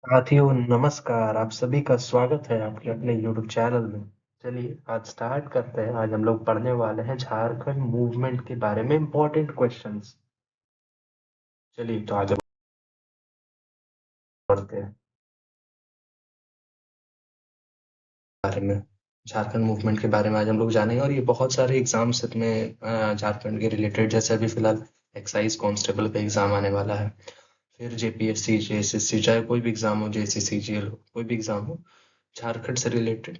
साथियों नमस्कार। आप सभी का स्वागत है आपके अपने YouTube चैनल में। चलिए आज स्टार्ट करते हैं। आज हम लोग पढ़ने वाले हैं झारखंड मूवमेंट के बारे में इम्पोर्टेंट क्वेश्चंस। चलिए तो आगे बढ़ते हैं बारे में। झारखंड मूवमेंट के बारे में आज हम लोग जानेंगे और ये बहुत सारे एग्जाम्स में झारखंड के रिलेटेड, जैसे अभी फिलहाल एक्साइज कांस्टेबल का एग्जाम आने वाला है, फिर जेपीएससी जेएसएससी, चाहे कोई भी एग्जाम हो, जेसीसी जेल हो, कोई भी एग्जाम हो झारखंड से रिलेटेड,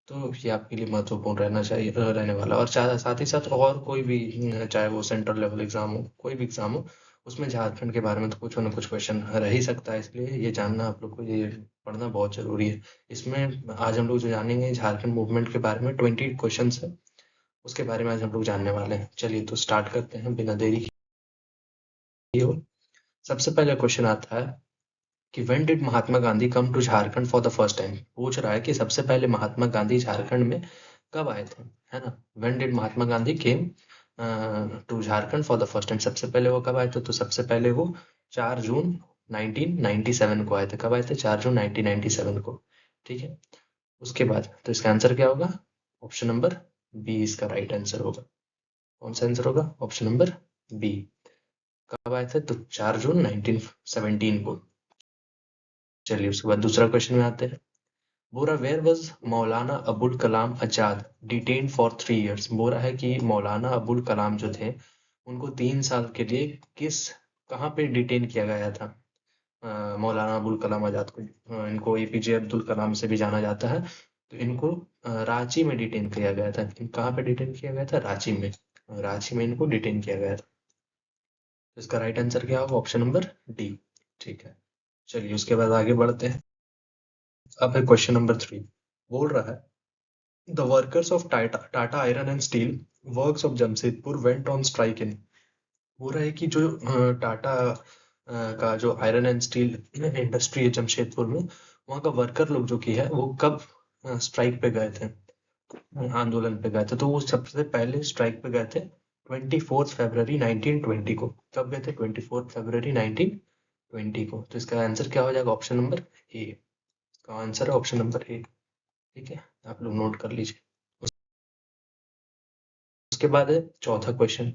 तो ये आपके लिए महत्वपूर्ण रहना चाहिए, रहने वाला। और साथ ही साथ और कोई भी चाहे वो सेंट्रल लेवल एग्जाम हो, कोई भी एग्जाम हो, उसमें झारखंड के बारे में तो कुछ ना कुछ क्वेश्चन रह ही सकता है। इसलिए ये जानना आप लोग को, ये पढ़ना बहुत जरूरी है। इसमें आज हम लोग जो जानेंगे झारखंड मूवमेंट के बारे में 20 क्वेश्चन है, उसके बारे में आज हम लोग जानने वाले हैं। चलिए तो स्टार्ट करते हैं बिना देरी किए हुए। सबसे पहला क्वेश्चन आता है कि when did Mahatma Gandhi come to Jharkhand for the first time. पूछ रहा है कि सबसे पहले महात्मा गांधी झारखंड में कब आए थे, है ना। When did Mahatma Gandhi came to Jharkhand for the first time, सबसे पहले वो कब आए थे, तो सबसे पहले वो 4 जून 1997 को आए थे। कब आए थे? 4 जून 1997 को। ठीक है। उसके बाद तो इसका आंसर क्या होगा? ऑप्शन नंबर बी इसका राइट आंसर होगा। कौन सा आंसर होगा? Option number B. कब आए थे? तो 4 जून 1917 को। चलिए उसके बाद दूसरा क्वेश्चन में आते हैं। बोरा where was Maulana Abul Kalam Azad detained for 3 years। बोरा है कि मौलाना अबुल कलाम जो थे, उनको 3 साल के लिए कहाँ पे डिटेन किया गया था? मौलाना अबुल कलाम आजाद को, इनको एपीजे अब्दुल कलाम से भी जाना जाता है, तो इनको रांची में डिटेन किया गया था। कहाँ पे डिटेन किया गया था? रांची में। रांची में इनको डिटेन किया गया था। तो इसका राइट आंसर क्या होगा? Option number D. ठीक है। चलिए उसके बाद आगे बढ़ते हैं। अब है क्वेश्चन नंबर 3। बोल रहा है the workers of Tata iron and steel works of Jamshedpur went on strike in. हो रहा है कि जो टाटा का जो आयरन एंड स्टील इंडस्ट्री है जमशेदपुर में, वहाँ का वर्कर लोग जो कि है वो कब स्ट्राइक पे गए थे, आंदोलन पे गए थे। तो वो सबसे पहले स्ट्राइक पे गए थे 24 फरवरी 1920 को। कब गए थे? 24 फरवरी 1920 को। तो इसका आंसर क्या हो जाएगा? Option number A. इसका आंसर है ऑप्शन नंबर ए। ठीक है, आप लोग नोट कर लीजिए। उसके बाद है चौथा क्वेश्चन।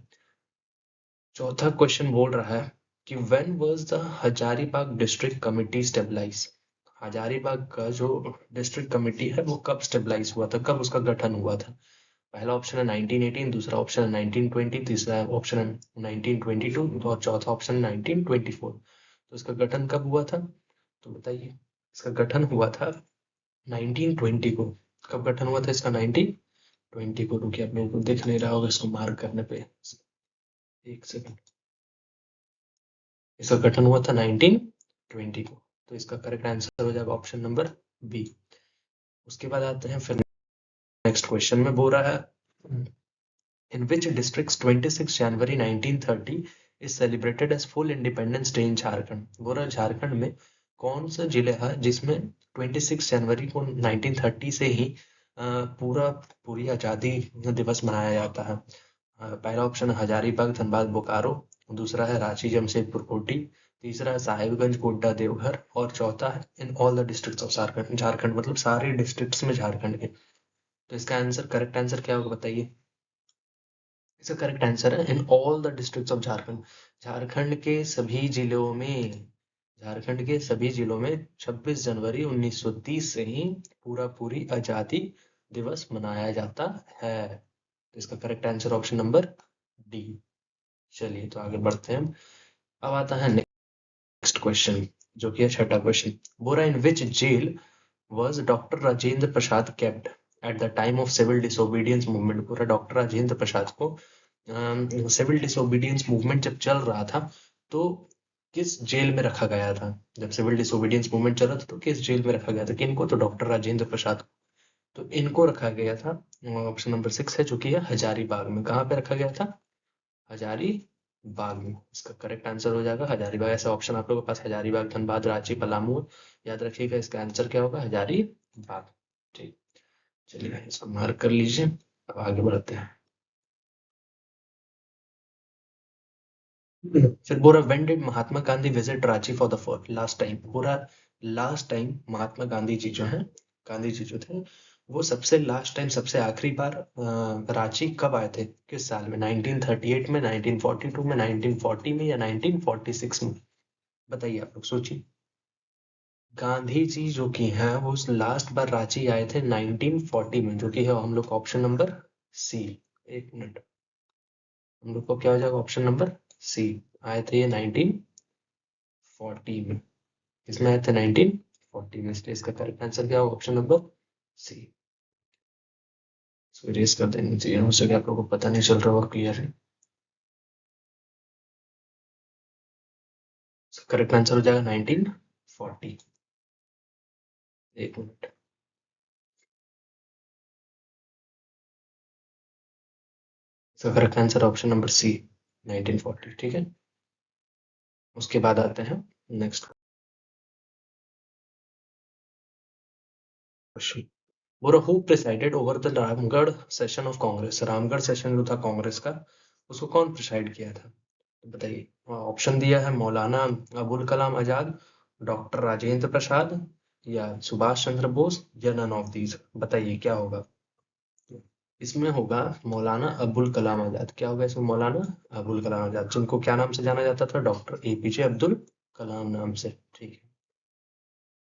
चौथा क्वेश्चन बोल रहा है कि when was the Hazaribagh district committee stabilize. Hazaribagh का जो डिस्ट्रिक्ट कमिटी है वो कब स्टेबलाइज हुआ था, कब उसका गठन हुआ था? पहला ऑप्शन है 1918, दूसरा ऑप्शन है 1920, तीसरा ऑप्शन है 1922 और चौथा ऑप्शन है 1924। तो इसका गठन कब हुआ था? तो बताइए। इसका गठन हुआ था 1920 को। कब गठन हुआ था इसका? 1920 को। रुकिए, आप लोगों को दिख नहीं रहा होगा इसको मार्क करने पे, एक सेकंड। इसका गठन हुआ था 1920 को। तो इसका करेक्ट आंसर हो जाएगा ऑप्शन नंबर बी। उसके बाद आते हैं फिर नेक्स्ट क्वेश्चन में। बोल रहा है in which districts 26 January 1930 is celebrated as full independence day in Jharkhand. बोल रहा है झारखंड में कौन सा जिले है जिसमें 26 जनवरी को 1930 से ही पूरी आजादी दिवस मनाया जाता है? पहला ऑप्शन है हजारीबाग धनबाद बोकारो, दूसरा है रांची जमशेदपुर कोटी, तीसरा है साहिबगंज गोड्डा देवघर और चौथा है in all the districts of Jharkhand. Jharkhand मतलब सारे डिस्ट्रिक्ट्स में झारखंड के। तो इसका आंसर, करेक्ट आंसर क्या होगा बताइए? इसका करेक्ट आंसर है in all the districts of Jharkhand. Jharkhand के सभी जिलों में, झारखंड के सभी जिलों में 26 जनवरी 1930 से ही पूरी आजादी दिवस मनाया जाता है। तो इसका correct answer option number D. चलिए तो आगे बढ़ते हैं। अब आता है नेक्स्ट क्वेश्चन, जो कि है छठा क्वेश्चन। बोरा in which jail was doctor Rajendra Prasad kept at the time of civil disobedience movement। पूरा डॉक्टर राजेंद्र प्रसाद को सिविल डिसोबीडियंस मूवमेंट जब चल रहा था, तो किस जेल में रखा गया था? जब सिविल डिसोबीडियंस मूवमेंट चल रहा था तो किस जेल में रखा गया था? किनको? तो डॉक्टर राजेंद्र प्रसाद को। तो इनको रखा गया था, ऑप्शन नंबर 6 है जो कि है हजारीबाग में। कहाँ पे रखा गया था? हजारीबाग में। इसका करेक्ट आंसर हो जाएगा हजारीबाग। ऐसा ऑप्शन आप लोगों के पास हजारीबाग धनबाद रांची पलामू, याद रखिएगा। इसका आंसर क्या होगा? हजारीबाग। ठीक। चलिए इसको मार्क कर लीजिए। अब आगे बढ़ते हैं। फिर बोला when did Mahatma Gandhi visit Ranchi for the last time. बोला लास्ट टाइम महात्मा गांधी जी जो हैं, गांधी जी जो थे, वो सबसे लास्ट टाइम, सबसे आखिरी बार रांची कब आए थे, किस साल में? 1938 में, 1942 में, 1940 में, या 1946 में? बताइए, आप लोग सोचिए। गांधी जी जो कि हैं वो लास्ट बार रांची आए थे 1940 में, जो कि है हम लोग का ऑप्शन नंबर सी। एक मिनट, हम लोग को क्या हो जाएगा? Option number C. आए थे ये 1940 में। किसमें आए थे? 1940 में। इसलिए इसका करेक्ट आंसर क्या होगा? Option number C. इसको इरेज कर देना चाहिए, हो सके आप लोगों को पता नहीं चल रहा होगा क्लियर है। करेक्ट आंसर हो जाएगा 1940। एक मिनट, इसका correct answer option number C, 1940। ठीक है, उसके बाद आते हैं नेक्स्ट क्वेश्चन। बोरा who presided over the Ramgarh session of Congress? Ramgarh session जो था कांग्रेस का, उसको कौन प्रिसाइड किया था? तो बताइए। ऑप्शन दिया है मौलाना अबुल कलाम आजाद, डॉक्टर राजेंद्र प्रसाद, या सुभाष चंद्र बोस, या नन ऑफ दीज। बताइए क्या होगा? इसमें होगा मौलाना अबुल कलाम आजाद। क्या होगा इसमें? मौलाना अबुल कलाम आजाद, जिनको क्या नाम से जाना जाता था? डॉक्टर एपीजे अब्दुल कलाम नाम से। ठीक है,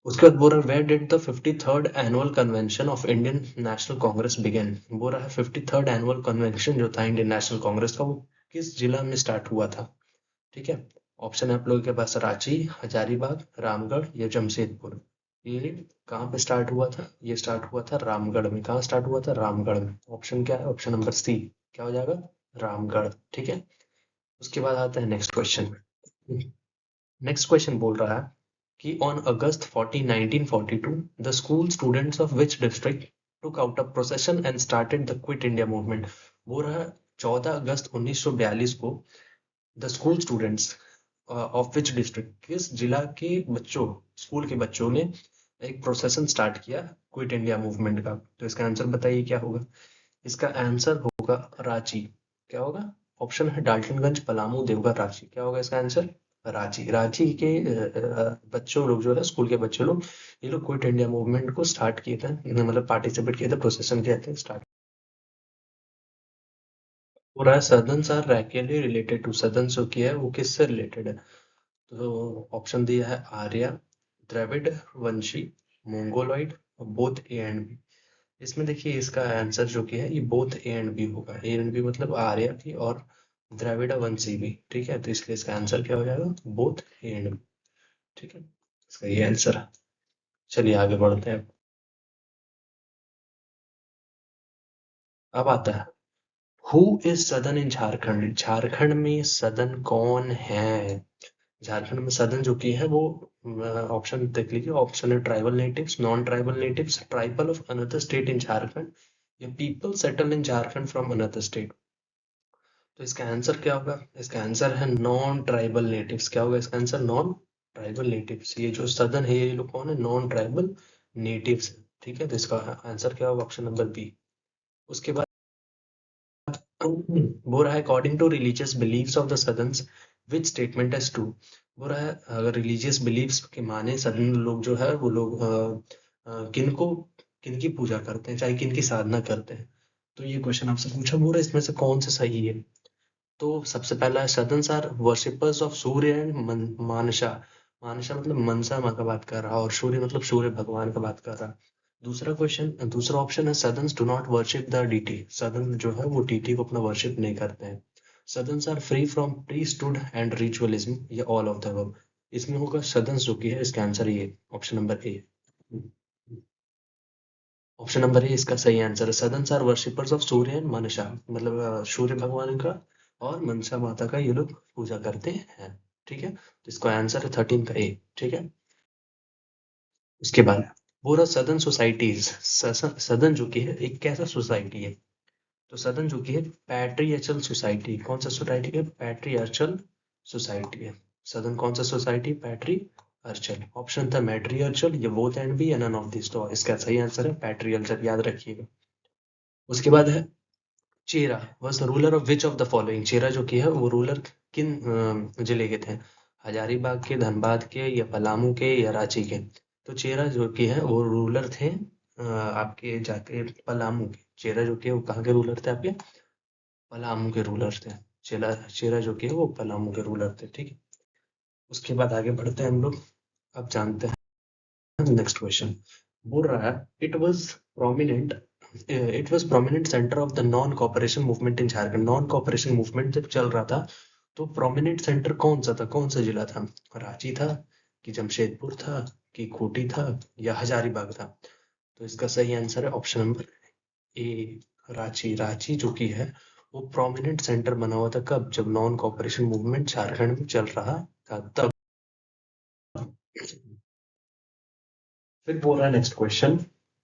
उसके बाद बोल रहा है where did the 53rd annual convention of Indian National Congress begin? बोल रहा है 53rd एनुअल कन्वेंशन जो था इंडियन नेशनल कांग्रेस का, वो किस जिला में स्टार्ट हुआ था? ठीक है, ऑप्शन है आप लोगों के पास रांची, हजारीबाग, रामगढ़, या जमशेदपुर। ये कहाँ पे स्टार्ट हुआ था? ये स्टार्ट हुआ था रामगढ़ में। कहाँ स्टार्ट हुआ था? रामगढ़ में। ऑप्शन क्या है? Option number C. क्या हो जाएगा? रामगढ़। ठीक है, उसके बाद आता है नेक्स्ट क्वेश्चन। नेक्स्ट क्वेश्चन बोल रहा है कि on August 14, 1942 the school students of which district took out a procession and started the quit India movement? बोल रहा है 14 अगस्त 1942 को the school students of which district, किस जिला के बच्चों, स्कूल के बच्चों ने एक प्रोसेशन स्टार्ट किया क्विट इंडिया मूवमेंट का? तो इसका आंसर बताइए क्या होगा? इसका आंसर होगा रांची। क्या होगा? ऑप्शन है डाल्टनगंज, पलामू, देवघर, रांची। क्या होगा इसका आंसर? रांची। रांची के बच्चों लोग जो है, स्कूल के बच्चे लोग, ये लोग क्विट इंडिया मूवमेंट को स्टार्ट किए थे, मतलब पार्टिसिपेट किए थे, प्रोसेसन किए थे स्टार्ट। हो रहा है सदन सर रैकेली रिलेटेड टू, सदन जो किया है वो किससे रिलेटेड है? तो ऑप्शन दिया है Arya, Dravid, Vanshi, mongoloid, both A and B. इसमें देखिए इसका आंसर जो कि है ये बोथ ए एंड बी होगा। ए एंड बी मतलब आर्या भी और द्रविड़ वंशी भी। ठीक है, तो इसलिए इसका आंसर क्या हो जाएगा? Both A and B. ठीक है, इसका ये आंसर है। चलिए आगे बढ़ते हैं। अब आता है हु इज सदन इन झारखंड? झारखंड में सदन कौन है? झारखंड में सदन जो की है वो, ऑप्शन देख लीजिए। ऑप्शन है tribal natives, non tribal natives, tribal of another state in Jharkhand, या people settle in Jharkhand from another state. तो इसका आंसर क्या होगा? इसका आंसर है नॉन ट्राइबल नेटिव्स। क्या होगा इसका आंसर? Non tribal natives. ये जो सदन है ये लोग कौन है? Non tribal natives. ठीक है, तो इसका आंसर क्या होगा? Option number B. उसके बाद बोल रहा है according to religious beliefs of the Sadans which statement is true? बोल रहा है अगर रिलीजियस बिलीव्स के माने सदन लोग जो है वो लोग किनको, किनकी पूजा करते हैं, चाहे किनकी साधना करते हैं। तो ये क्वेश्चन आपसे पूछा, बोल रहा है इसमें से कौन सा सही है? तो सबसे पहला है Sadans are worshippers of Surya and Mansa. Mansa मतलब मनसा माँ का बात कर रहा, और सूर्य मतलब सूर्य भगवान का बात कर रहा। दूसरा क्वेश्चन, दूसरा ऑप्शन है Sadans do not worship the deity. Sadan जो है वो डीटी को अपना वर्शिप नहीं करते हैं। Sadans are free from priesthood and ritualism, या ऑल ऑफ द अबव। इसमें होगा सदन्स जो की है, इसका आंसर ये option number A. Option number A इसका सही आंसर है। Sadans are worshippers of Surya and Mansa, मतलब सूर्य भगवान का और मनसा माता का ये लोग पूजा करते हैं। ठीक है, तो इसका आंसर है 13 का ए। ठीक है, उसके बाद पूरा सदन सोसाइटीज, सदन जो की है एक कैसा सोसाइटी है? तो सदन जो की है पैट्रियर्चल सोसाइटी। कौन सा सोसाइटी है? पैट्रियर्चल सोसाइटी है। सदन कौन सा सोसाइटी? पैट्रियर्चल। ऑप्शन था मैट्रियर्चल, ये बोथ एंड बी, या नन ऑफ दिस। तो इसका सही आंसर है पैट्रियर्चल, याद रखिएगा। उसके बाद है Chera was the ruler of which of the following? Chera जो की है वो रूलर किन जिले के थे? हजारीबाग के, धनबाद के, या पलामू के, या रांची के? तो चेरा जो कि है वो रूलर थे आपके जाके पलामू के। चेरा जो कि है वो कहाँ के रूलर थे आपके? पलामू के रूलर थे। चेरा चेरा जो कि है वो पलामू के रूलर थे, ठीक है। उसके बाद आगे बढ़ते हैं हम लोग। अब जानते हैं नेक्स्ट क्वेश्चन। बोल रहा है it was prominent centre of the non cooperation movement in Jharkhand. Non cooperation movement जब चल रहा था तो प्रोमिनेंट सेंटर कौन सा था, कौन सा जिला था? रांची था, कि जमशेदपुर था, कि खूंटी था, या हजारीबाग था? तो इसका सही आंसर है ऑप्शन नंबर ए, रांची। रांची जो कि है वो प्रोमिनेंट सेंटर बना हुआ था कब? जब नॉन कॉपरेशन मूवमेंट झारखंड में चल रहा था तब। फिर बोल रहा है next question,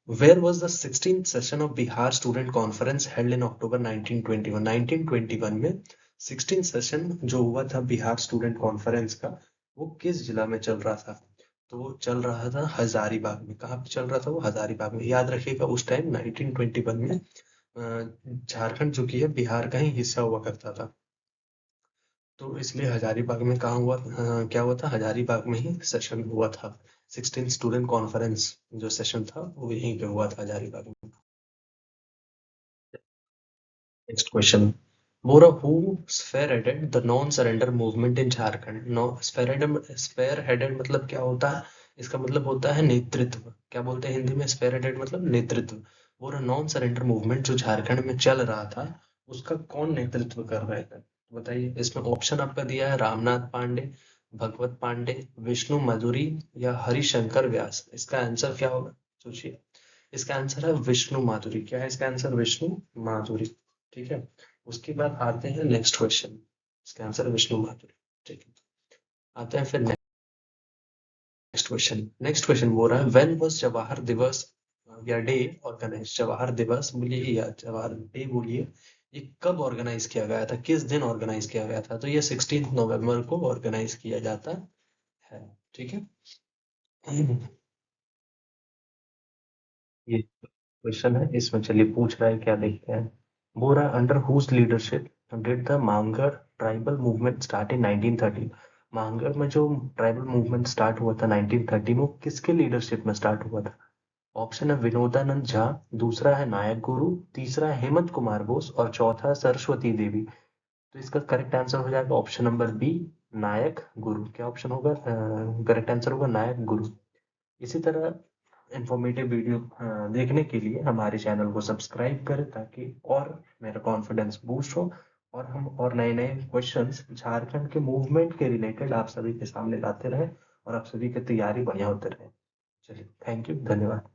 where was the 16th session of Bihar student conference held in October 1921? 1921 में 16th सेशन जो हुआ था बिहार स्टूडेंट कॉन्फ्रेंस का, वो किस जिला में चल रहा था? तो वो चल रहा था हजारीबाग में। कहाँ पे चल रहा था वो? हजारीबाग में। याद रखिएगा उस टाइम 1921 में झारखंड जो कि है बिहार का ही हिस्सा हुआ करता था। तो इसलिए हजारीबाग में कहाँ हुआ, क्या हुआ था? हजारीबाग में ही सेशन हुआ था। 16 स्टूडेंट कॉन्फ्रेंस जो सेशन था वो यहीं पे हुआ था, हजारीबाग में। नेक्स्ट क्वेश्चन, बोरा who spearheaded the non surrender movement in Jharkhand? No spearheaded मतलब क्या होता है? इसका मतलब होता है नेतृत्व। क्या बोलते हैं हिंदी में? स्पेयरहेडेड मतलब नेतृत्व। बोरा नॉन सरेंडर मूवमेंट जो झारखंड में चल रहा था उसका कौन नेतृत्व कर रहे थे? बताइए। इसमें ऑप्शन आपका दिया है रामनाथ पांडे, भगवत पांडे, विष्णु माधुरी, या हरिशंकर व्यास। इसका आंसर क्या होगा? सोचिए। इसका आंसर है विष्णु माधुरी। क्या है इसका आंसर? विष्णु माधुरी। ठीक है। उसके बाद आते हैं नेक्स्ट क्वेश्चन। इसका आंसर विष्णु माधुरी। ठीक है। आते हैं फिर नेक्स्ट क्वेश्चन। नेक्स्ट क्वेश्चन बोल रहा है व्हेन वाज जवाहर दिवस या डे ऑर्गेनाइज? जवाहर दिवस बोलिए या जवाहर डे बोलिए, ये कब ऑर्गेनाइज किया गया था? किस दिन ऑर्गेनाइज किया गया था? तो ये 16 नवंबर को ऑर्गेनाइज किया जाता है। ठीक है। ये क्वेश्चन है, इसमें चलिए पूछ रहा है क्या, देखते हैं। बोल रहा है under whose leadership did the Mangar tribal movement start in 1913? Mangar में जो ट्राइबल मूवमेंट स्टार्ट हुआ था 1913 में, वो किसके लीडरशिप में स्टार्ट हुआ था? ऑप्शन है विनोदानंद झा, दूसरा है नायक गुरु, तीसरा है हेमंत कुमार बोस, और चौथा है सरस्वती देवी। तो इसका करेक्ट आंसर हो जाएगा ऑप्शन नंबर बी, नायक गुरु। क्या ऑप्शन होगा? करेक्ट आंसर होगा नायक गुरु। इसी तरह इंफॉर्मेटिव वीडियो देखने के लिए हमारे चैनल को सब्सक्राइब करें ताकि और मेरा कॉन्फिडेंस बूस्ट हो, और हम और नए नए क्वेश्चंस झारखंड के मूवमेंट के रिलेटेड आप सभी के सामने लाते रहें, और आप सभी की तैयारी बढ़िया होते रहे। चलिए, थैंक यू, धन्यवाद।